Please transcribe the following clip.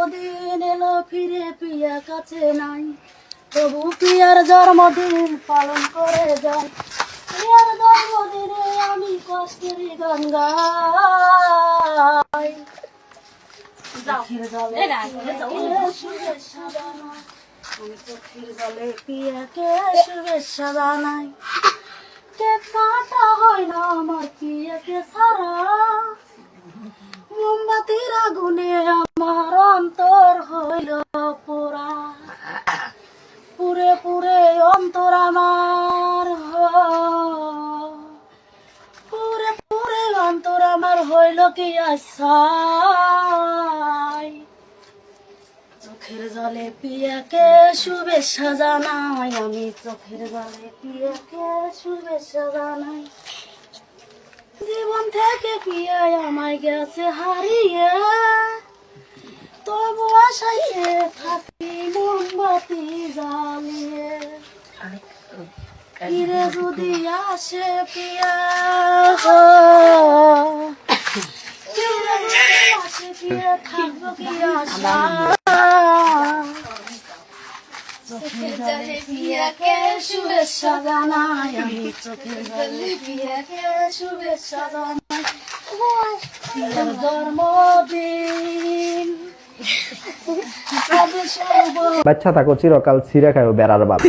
জন্মদিন এলো ফিরে পিয়া কাছে নাই, তবু পিয়ার জন্মদিন পালন করে যাই। পিয়ার জন্মদিনে আমি কষ্টের গান গাই। চোখের জলে শুভেচ্ছা জানাই, আমি চোখের জলে পিয়াকে শুভেচ্ছা জানাই। কেক কাটা হয় না আমার পিয়াকে ছাড়া, মোমবাতির আগুনে আমার অন্তর হইল পোড়া। পুরে পুরে অন্তর আমার, পুরে পুরে অন্তর আমার হইল কি আশায়। চোখের জলে পিয়াকে শুভেচ্ছা জানাই, আমি চোখের জলে পিয়াকে শুভেচ্ছা জানাই। জীবন থেকে পিয়াই আমায় গেছে হারিয়ে, তবু আশাইতে থাকি মোমবাতি জ্বালিয়ে। ফিরে যদি আসে পিয়া, ফিরে যদি আসে পিয়া, থাকবো কি আশা। চোখের জলে পিয়াকে শুভেচ্ছা জানাই, আমি চোখের জলে পিয়াকে শুভেচ্ছা জানাই। পিয়ার জন্মদিন বাচ্চা থাকো চিরকাল ছিঁড়ে খাও বেড়ার বাপ।